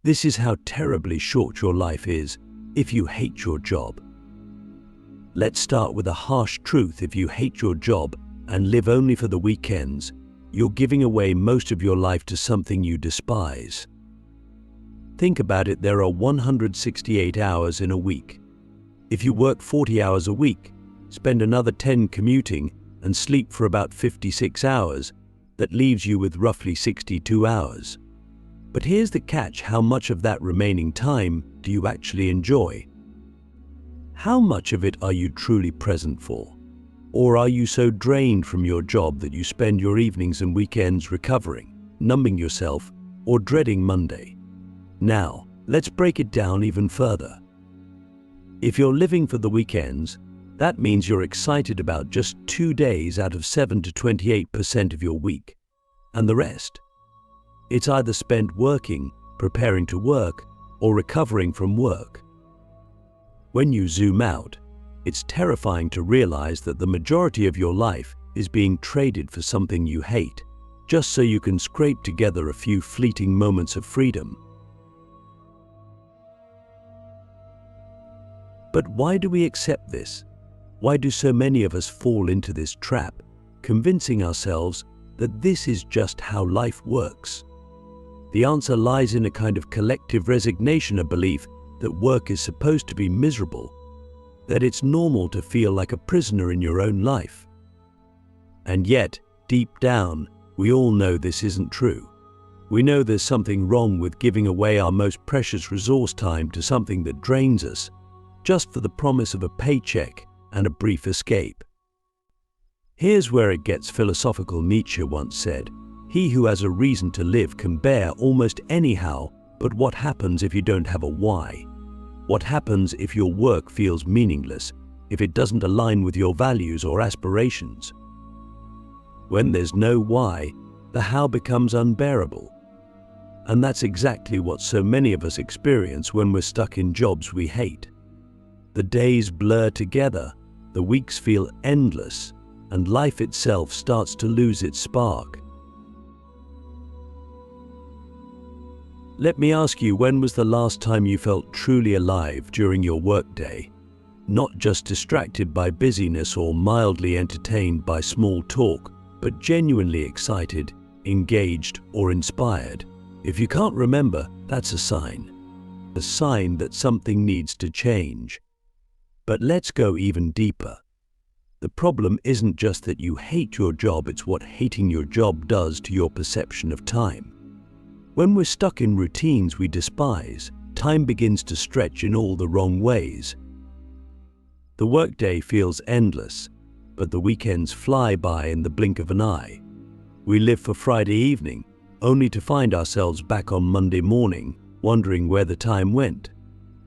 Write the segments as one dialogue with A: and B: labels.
A: This is how terribly short your life is if you hate your job. Let's start with a harsh truth. If you hate your job and live only for the weekends, you're giving away most of your life to something you despise. Think about it, there are 168 hours in a week. If you work 40 hours a week, spend another 10 commuting, and sleep for about 56 hours, that leaves you with roughly 62 hours. But here's the catch: how much of that remaining time do you actually enjoy? How much of it are you truly present for? Or are you so drained from your job that you spend your evenings and weekends recovering, numbing yourself, or dreading Monday? Now, let's break it down even further. If you're living for the weekends, that means you're excited about just 2 days out of 7 to 28% of your week. And the rest? It's either spent working, preparing to work, or recovering from work. When you zoom out, it's terrifying to realize that the majority of your life is being traded for something you hate, just so you can scrape together a few fleeting moments of freedom. But why do we accept this? Why do so many of us fall into this trap, convincing ourselves that this is just how life works? The answer lies in a kind of collective resignation, a belief that work is supposed to be miserable, that it's normal to feel like a prisoner in your own life. And yet, deep down, we all know this isn't true. We know there's something wrong with giving away our most precious resource, time, to something that drains us, just for the promise of a paycheck and a brief escape. Here's where it gets philosophical. Nietzsche once said, "He who has a reason to live can bear almost anyhow, but what happens if you don't have a why? What happens if your work feels meaningless, if it doesn't align with your values or aspirations?" When there's no why, the how becomes unbearable. And that's exactly what so many of us experience when we're stuck in jobs we hate. The days blur together, the weeks feel endless, and life itself starts to lose its spark. Let me ask you, when was the last time you felt truly alive during your workday? Not just distracted by busyness or mildly entertained by small talk, but genuinely excited, engaged, or inspired. If you can't remember, that's a sign that something needs to change. But let's go even deeper. The problem isn't just that you hate your job, it's what hating your job does to your perception of time. When we're stuck in routines we despise, time begins to stretch in all the wrong ways. The workday feels endless, but the weekends fly by in the blink of an eye. We live for Friday evening, only to find ourselves back on Monday morning, wondering where the time went.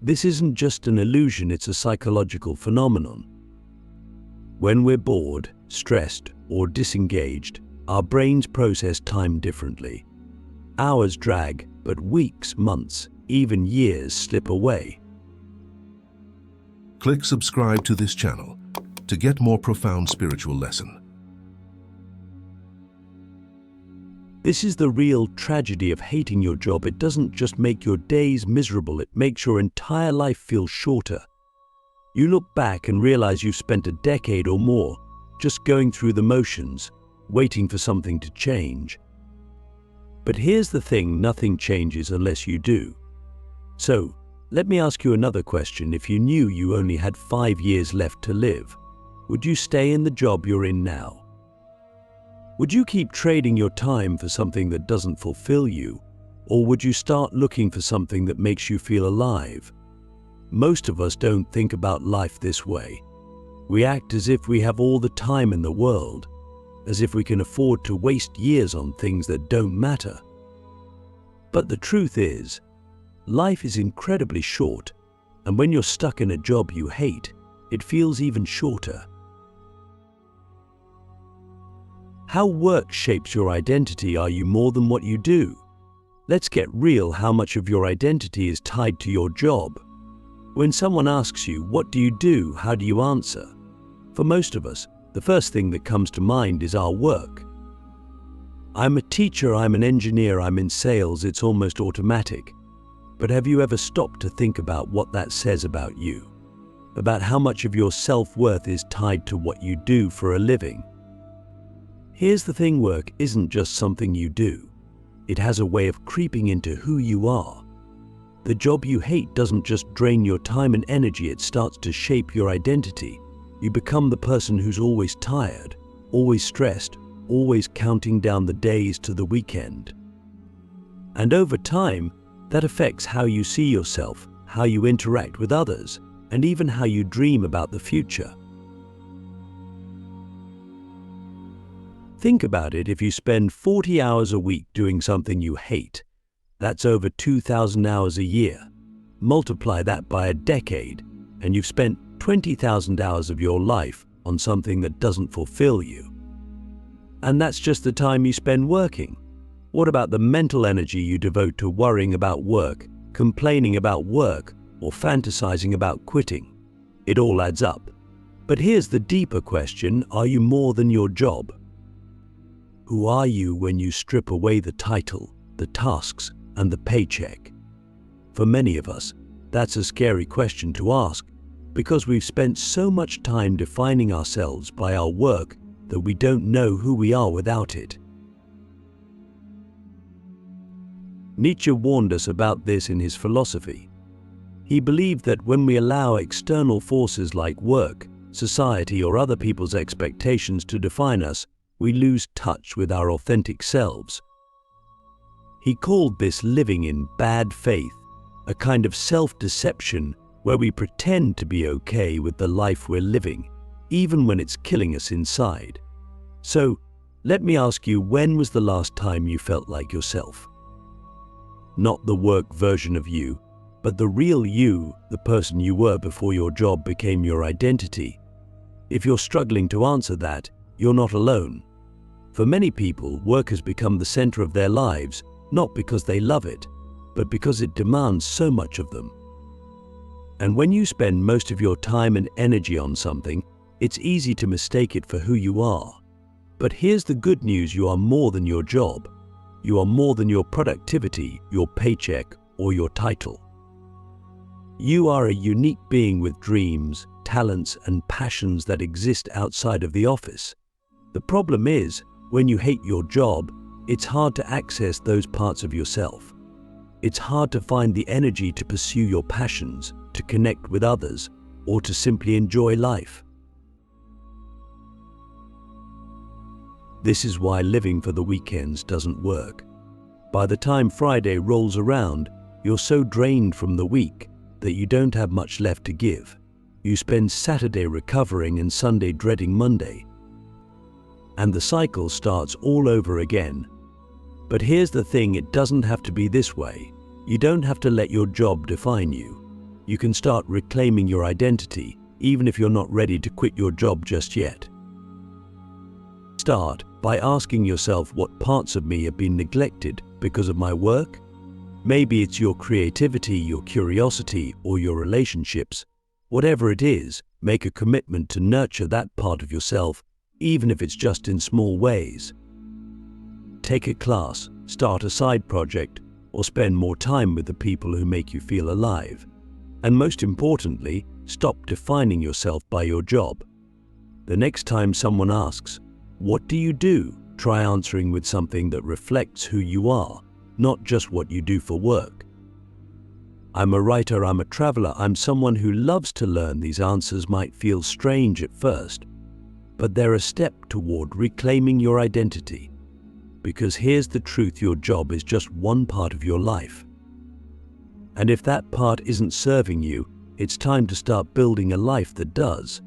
A: This isn't just an illusion, it's a psychological phenomenon. When we're bored, stressed, or disengaged, our brains process time differently. Hours drag, but weeks, months, even years slip away.
B: Click subscribe to this channel to get more profound spiritual lesson.
A: This is the real tragedy of hating your job. It doesn't just make your days miserable, it makes your entire life feel shorter. You look back and realize you've spent a decade or more just going through the motions, waiting for something to change. But here's the thing, nothing changes unless you do. So, let me ask you another question. If you knew you only had 5 years left to live, would you stay in the job you're in now? Would you keep trading your time for something that doesn't fulfill you, or would you start looking for something that makes you feel alive? Most of us don't think about life this way. We act as if we have all the time in the world, as if we can afford to waste years on things that don't matter. But the truth is, life is incredibly short, and when you're stuck in a job you hate, it feels even shorter. How work shapes your identity. Are you more than what you do? Let's get real. How much of your identity is tied to your job? When someone asks you, "What do you do?" how do you answer? For most of us, the first thing that comes to mind is our work. I'm a teacher, I'm an engineer, I'm in sales. It's almost automatic. But have you ever stopped to think about what that says about you? About how much of your self-worth is tied to what you do for a living? Here's the thing, work isn't just something you do. It has a way of creeping into who you are. The job you hate doesn't just drain your time and energy, it starts to shape your identity. You become the person who's always tired, always stressed, always counting down the days to the weekend. And over time, that affects how you see yourself, how you interact with others, and even how you dream about the future. Think about it. If you spend 40 hours a week doing something you hate, that's over 2,000 hours a year. Multiply that by a decade, and you've spent 20,000 hours of your life on something that doesn't fulfill you. And that's just the time you spend working. What about the mental energy you devote to worrying about work, complaining about work, or fantasizing about quitting? It all adds up. But here's the deeper question: are you more than your job? Who are you when you strip away the title, the tasks, and the paycheck? For many of us, that's a scary question to ask, because we've spent so much time defining ourselves by our work that we don't know who we are without it. Nietzsche warned us about this in his philosophy. He believed that when we allow external forces like work, society, or other people's expectations to define us, we lose touch with our authentic selves. He called this living in bad faith, a kind of self-deception where we pretend to be okay with the life we're living, even when it's killing us inside. So, let me ask you, when was the last time you felt like yourself? Not the work version of you, but the real you, the person you were before your job became your identity. If you're struggling to answer that, you're not alone. For many people, work has become the center of their lives, not because they love it, but because it demands so much of them. And when you spend most of your time and energy on something, it's easy to mistake it for who you are. But here's the good news: you are more than your job. You are more than your productivity, your paycheck, or your title. You are a unique being with dreams, talents, and passions that exist outside of the office. The problem is, when you hate your job, it's hard to access those parts of yourself. It's hard to find the energy to pursue your passions, to connect with others, or to simply enjoy life. This is why living for the weekends doesn't work. By the time Friday rolls around, you're so drained from the week that you don't have much left to give. You spend Saturday recovering and Sunday dreading Monday. And the cycle starts all over again. But here's the thing: it doesn't have to be this way. You don't have to let your job define you. You can start reclaiming your identity, even if you're not ready to quit your job just yet. Start by asking yourself, what parts of me have been neglected because of my work? Maybe it's your creativity, your curiosity, or your relationships. Whatever it is, make a commitment to nurture that part of yourself, even if it's just in small ways. Take a class, start a side project, or spend more time with the people who make you feel alive. And most importantly, stop defining yourself by your job. The next time someone asks, "What do you do?" try answering with something that reflects who you are, not just what you do for work. "I'm a writer, I'm a traveler, I'm someone who loves to learn." These answers might feel strange at first, but they're a step toward reclaiming your identity. Because here's the truth: your job is just one part of your life. And if that part isn't serving you, it's time to start building a life that does.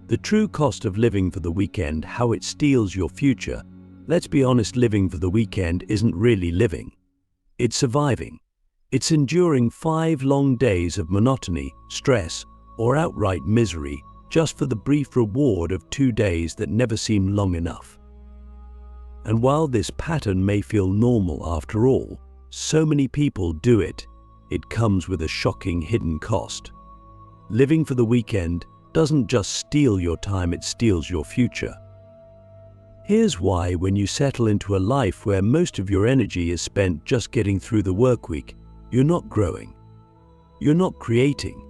A: The true cost of living for the weekend, how it steals your future. Let's be honest, living for the weekend isn't really living. It's surviving. It's enduring 5 long days of monotony, stress, or outright misery just for the brief reward of 2 days that never seem long enough. And while this pattern may feel normal after all, so many people do it, it comes with a shocking hidden cost. Living for the weekend doesn't just steal your time, it steals your future. Here's why: when you settle into a life where most of your energy is spent just getting through the work week, you're not growing. You're not creating.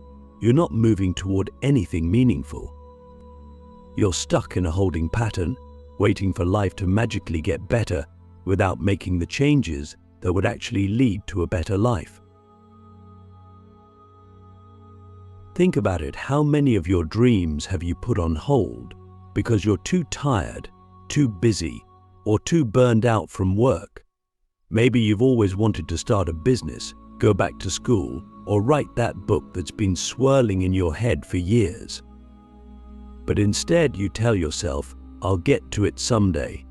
A: You're not moving toward anything meaningful. You're stuck in a holding pattern, waiting for life to magically get better without making the changes that would actually lead to a better life. Think about it. How many of your dreams have you put on hold because you're too tired, too busy, or too burned out from work? Maybe you've always wanted to start a business, go back to school, or write that book that's been swirling in your head for years. But instead you tell yourself, "I'll get to it someday.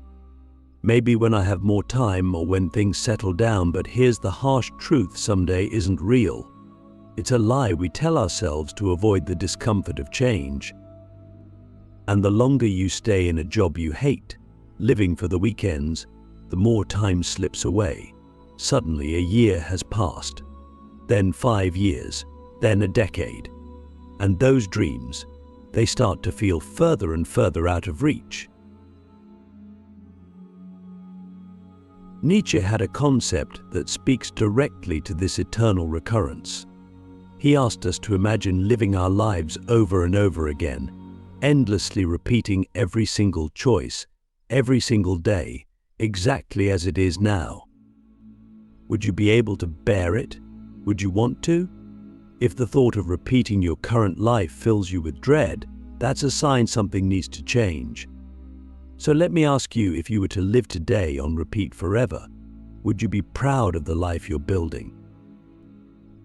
A: Maybe when I have more time or when things settle down." But here's the harsh truth: someday isn't real. It's a lie we tell ourselves to avoid the discomfort of change. And the longer you stay in a job you hate, living for the weekends, the more time slips away. Suddenly a year has passed, then 5 years, then a decade. And those dreams, they start to feel further and further out of reach. Nietzsche had a concept that speaks directly to this eternal recurrence. He asked us to imagine living our lives over and over again, endlessly repeating every single choice, every single day, exactly as it is now. Would you be able to bear it? Would you want to? If the thought of repeating your current life fills you with dread, that's a sign something needs to change. So let me ask you, if you were to live today on repeat forever, would you be proud of the life you're building?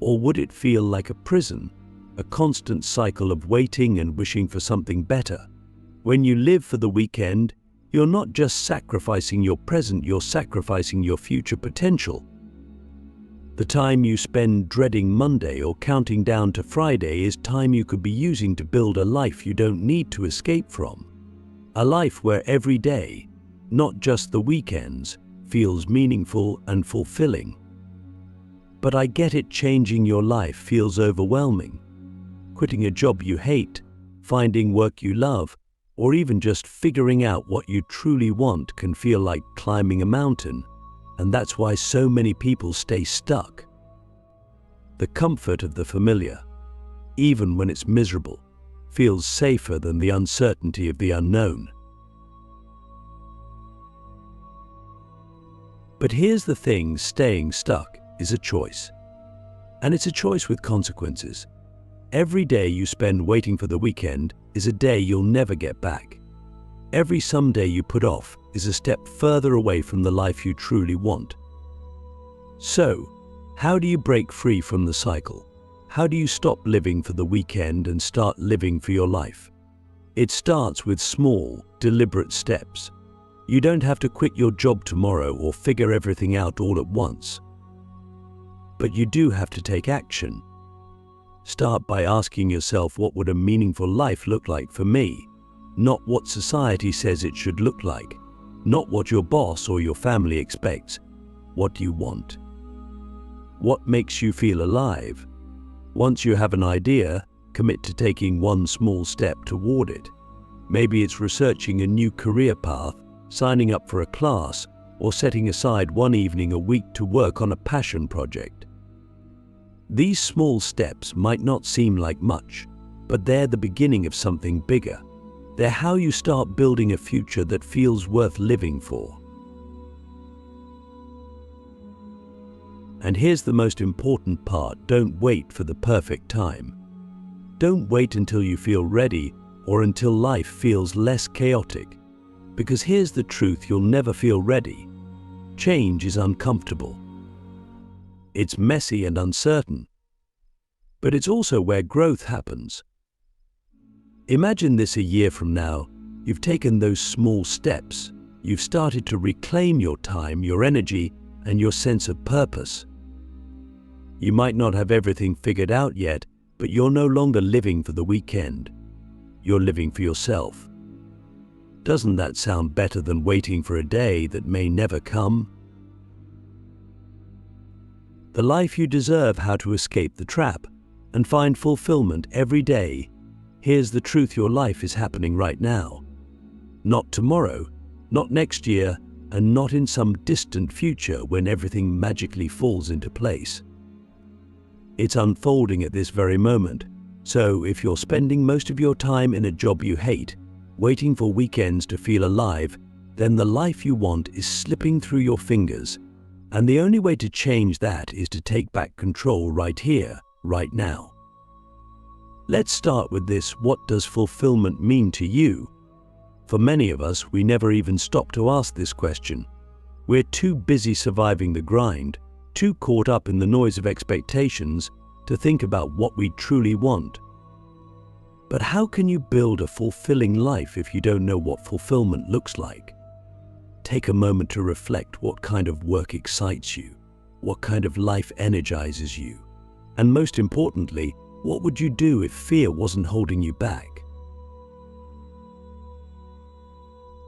A: Or would it feel like a prison, a constant cycle of waiting and wishing for something better? When you live for the weekend, you're not just sacrificing your present, you're sacrificing your future potential. The time you spend dreading Monday or counting down to Friday is time you could be using to build a life you don't need to escape from. A life where every day, not just the weekends, feels meaningful and fulfilling. But I get it, changing your life feels overwhelming. Quitting a job you hate, finding work you love, or even just figuring out what you truly want can feel like climbing a mountain, and that's why so many people stay stuck. The comfort of the familiar, even when it's miserable, feels safer than the uncertainty of the unknown. But here's the thing: staying stuck is a choice. And it's a choice with consequences. Every day you spend waiting for the weekend is a day you'll never get back. Every someday you put off is a step further away from the life you truly want. So, how do you break free from the cycle? How do you stop living for the weekend and start living for your life? It starts with small, deliberate steps. You don't have to quit your job tomorrow or figure everything out all at once. But you do have to take action. Start by asking yourself, what would a meaningful life look like for me? Not what society says it should look like. Not what your boss or your family expects. What do you want? What makes you feel alive? Once you have an idea, commit to taking one small step toward it. Maybe it's researching a new career path, signing up for a class, or setting aside one evening a week to work on a passion project. These small steps might not seem like much, but they're the beginning of something bigger. They're how you start building a future that feels worth living for. And here's the most important part: don't wait for the perfect time. Don't wait until you feel ready or until life feels less chaotic. Because here's the truth: you'll never feel ready. Change is uncomfortable. It's messy and uncertain. But it's also where growth happens. Imagine this: a year from now, you've taken those small steps. You've started to reclaim your time, your energy, and your sense of purpose. You might not have everything figured out yet, but you're no longer living for the weekend. You're living for yourself. Doesn't that sound better than waiting for a day that may never come? The life you deserve: how to escape the trap and find fulfillment every day. Here's the truth: your life is happening right now. Not tomorrow, Not next year, and not in some distant future when everything magically falls into place. It's unfolding at this very moment. So if you're spending most of your time in a job you hate, waiting for weekends to feel alive, then the life you want is slipping through your fingers. And the only way to change that is to take back control right here, right now. Let's start with this: what does fulfillment mean to you? For many of us, we never even stop to ask this question. We're too busy surviving the grind, too caught up in the noise of expectations to think about what we truly want. But how can you build a fulfilling life if you don't know what fulfillment looks like? Take a moment to reflect what kind of work excites you, what kind of life energizes you, and most importantly, what would you do if fear wasn't holding you back?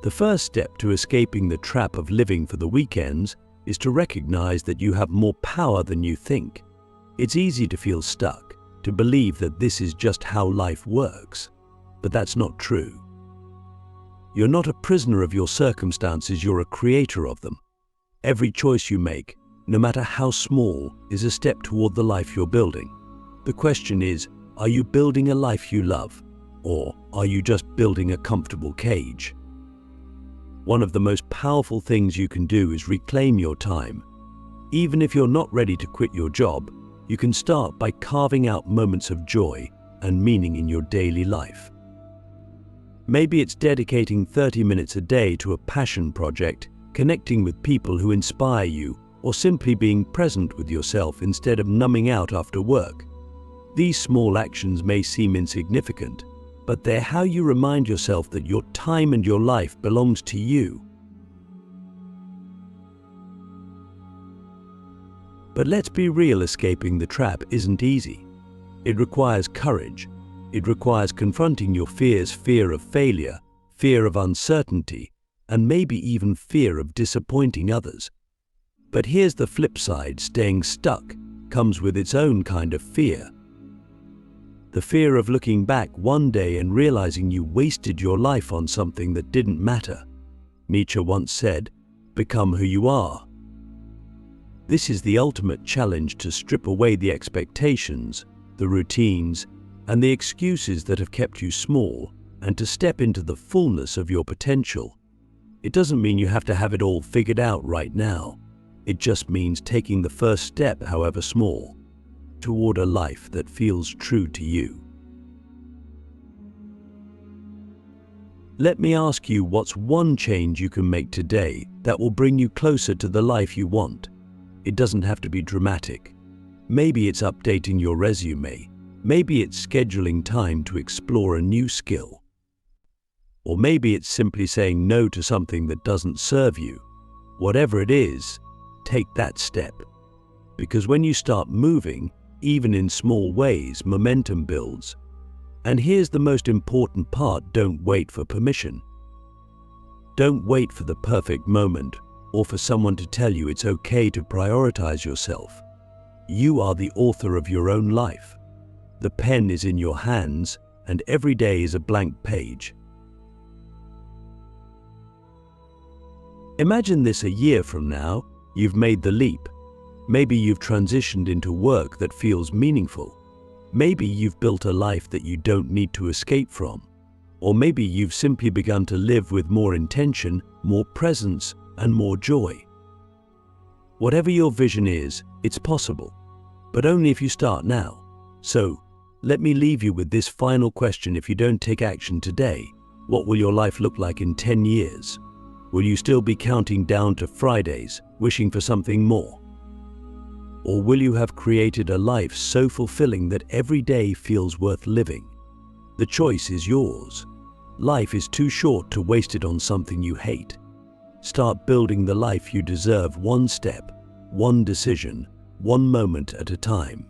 A: The first step to escaping the trap of living for the weekends is to recognize that you have more power than you think. It's easy to feel stuck, to believe that this is just how life works, but that's not true. You're not a prisoner of your circumstances, you're a creator of them. Every choice you make, no matter how small, is a step toward the life you're building. The question is, are you building a life you love, or are you just building a comfortable cage? One of the most powerful things you can do is reclaim your time. Even if you're not ready to quit your job, you can start by carving out moments of joy and meaning in your daily life. Maybe it's dedicating 30 minutes a day to a passion project, connecting with people who inspire you, or simply being present with yourself instead of numbing out after work. These small actions may seem insignificant, but they're how you remind yourself that your time and your life belongs to you. But let's be real, escaping the trap isn't easy. It requires courage. It requires confronting your fears: fear of failure, fear of uncertainty, and maybe even fear of disappointing others. But here's the flip side: staying stuck comes with its own kind of fear. The fear of looking back one day and realizing you wasted your life on something that didn't matter. Nietzsche once said, "Become who you are." This is the ultimate challenge: to strip away the expectations, the routines, and the excuses that have kept you small, and to step into the fullness of your potential. It doesn't mean you have to have it all figured out right now. It just means taking the first step, however small, toward a life that feels true to you. Let me ask you, what's one change you can make today that will bring you closer to the life you want? It doesn't have to be dramatic. Maybe it's updating your resume. Maybe it's scheduling time to explore a new skill. Or maybe it's simply saying no to something that doesn't serve you. Whatever it is, take that step. Because when you start moving, even in small ways, momentum builds. And here's the most important part: don't wait for permission. Don't wait for the perfect moment or for someone to tell you it's okay to prioritize yourself. You are the author of your own life. The pen is in your hands, and every day is a blank page. Imagine this: a year from now, you've made the leap. Maybe you've transitioned into work that feels meaningful. Maybe you've built a life that you don't need to escape from. Or maybe you've simply begun to live with more intention, more presence, and more joy. Whatever your vision is, it's possible, but only if you start now. So, let me leave you with this final question: if you don't take action today, what will your life look like in 10 years? Will you still be counting down to Fridays, wishing for something more? Or will you have created a life so fulfilling that every day feels worth living? The choice is yours. Life is too short to waste it on something you hate. Start building the life you deserve, one step, one decision, one moment at a time.